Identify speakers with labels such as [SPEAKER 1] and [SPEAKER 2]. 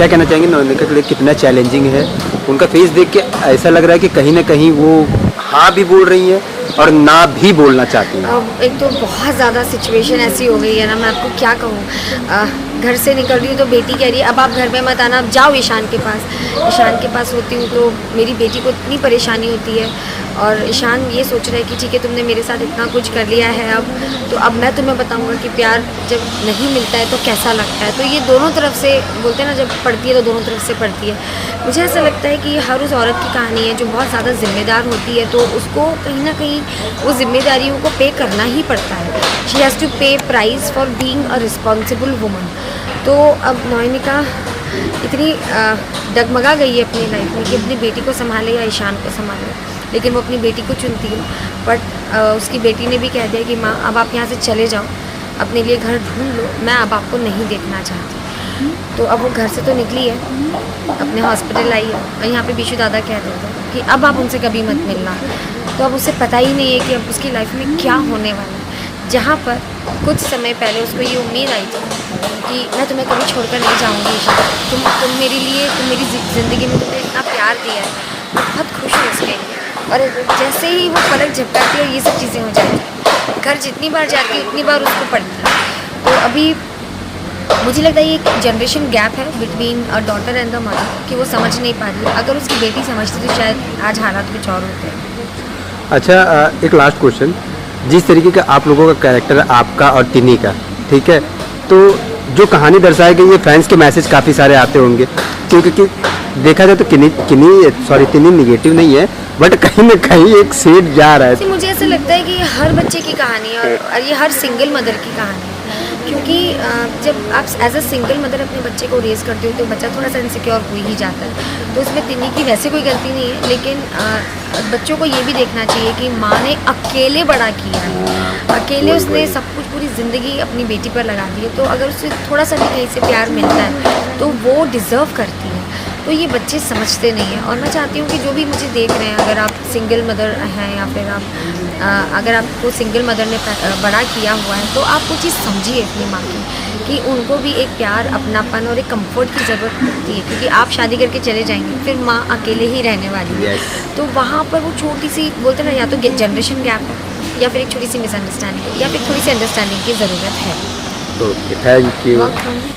[SPEAKER 1] क्या कहना चाहेंगे नवनिका के लिए कितना चैलेंजिंग है? उनका फेस देख के ऐसा लग रहा है कि कहीं ना कहीं वो हाँ भी बोल रही हैं और ना भी बोलना चाहती हैं।
[SPEAKER 2] अब एक तो बहुत ज़्यादा सिचुएशन ऐसी हो गई है ना, मैं आपको क्या कहूँ। घर से निकल रही हूँ तो बेटी कह रही है अब आप घर में मत आना, अब जाओ ईशान के पास। ईशान के पास होती हूँ तो मेरी बेटी को इतनी परेशानी होती है और ईशान ये सोच रहा है कि ठीक है तुमने मेरे साथ इतना कुछ कर लिया है, अब मैं तुम्हें बताऊँगा कि प्यार जब नहीं मिलता है तो कैसा लगता है। तो ये दोनों तरफ से बोलते हैं ना, जब पढ़ती है तो दोनों तरफ से पढ़ती है। मुझे ऐसा लगता है कि हर उस औरत की कहानी है जो बहुत ज़्यादा ज़िम्मेदार होती है, तो उसको कहीं ना कहीं वो जिम्मेदारियों को पे करना ही पड़ता है। शी हैज़ टू पे price for being a responsible woman. तो अब नवनिका इतनी डगमगा गई है अपनी लाइफ में कि अपनी बेटी को संभाले या ईशान को संभाले, लेकिन वो अपनी बेटी को चुनती है। बट उसकी बेटी ने भी कह दिया कि माँ अब आप यहाँ से चले जाओ, अपने लिए घर ढूंढ लो, मैं अब आपको नहीं देखना चाहती। तो अब वो घर से तो निकली है, अपने हॉस्पिटल आई है और यहाँ पे बीशू दादा कह देते हैं कि अब आप उनसे कभी मत मिलना। तो अब उसे पता ही नहीं है कि अब उसकी लाइफ में क्या होने वाला है। जहाँ पर कुछ समय पहले उसको ये उम्मीद आई थी कि मैं तुम्हें कभी छोड़कर नहीं जाऊँगी ईशा, तुम मेरे लिए, तुम मेरी ज़िंदगी में तुमने इतना प्यार दिया है, मैं बहुत खुश हूँ उसके लिए। और जैसे ही वो पलक झपकाती है और ये सब चीज़ें हो जाती हैं, घर जितनी बार जाती है उतनी बार उसको पड़ती है। तो अभी मुझे लगता है ये एक जनरेशन गैप है between a daughter and the mother कि वो समझ नहीं पा रही है। अगर उसकी बेटी समझती तो शायद आज हालात कुछ और होते हैं।
[SPEAKER 1] अच्छा, एक लास्ट क्वेश्चन। जिस तरीके का आप लोगों का कैरेक्टर है आपका और टिनी का, ठीक है, तो जो कहानी दर्शाई गई है फैंस के मैसेज काफ़ी सारे आते होंगे, क्योंकि देखा जाए तो टिनी निगेटिव नहीं है, बट कहीं ना कहीं एक सेड जा रहा है।
[SPEAKER 2] मुझे ऐसा लगता है कि हर बच्चे की कहानी है और ये हर सिंगल मदर की कहानी है। क्योंकि जब आप एज अ सिंगल मदर अपने बच्चे को रेज़ करते हो तो बच्चा थोड़ा सा इनसिक्योर हो ही जाता है। तो उसमें टिनी की वैसे कोई गलती नहीं है, लेकिन बच्चों को ये भी देखना चाहिए कि माँ ने अकेले बड़ा किया है, अकेले उसने सब कुछ पूरी ज़िंदगी अपनी बेटी पर लगा दी है। तो अगर उसे थोड़ा सा भी कहीं से प्यार मिलता है तो वो डिज़र्व करती है। तो ये बच्चे समझते नहीं हैं और मैं चाहती हूँ कि जो भी मुझे देख रहे हैं, अगर आप सिंगल मदर हैं या फिर अगर आपको सिंगल मदर ने बड़ा किया हुआ है तो आप वो चीज़ समझिए अपनी माँ की कि उनको भी एक प्यार, अपनापन और एक कंफर्ट की ज़रूरत पड़ती है। क्योंकि आप शादी करके चले जाएंगे, फिर माँ अकेले ही रहने वाली है। तो वहाँ पर वो छोटी सी बोलते ना, या तो जनरेशन गैप है या फिर एक छोटी सी मिसअंडरस्टैंडिंग या फिर थोड़ी सी अंडरस्टैंडिंग की ज़रूरत है।
[SPEAKER 1] Okay, thank you.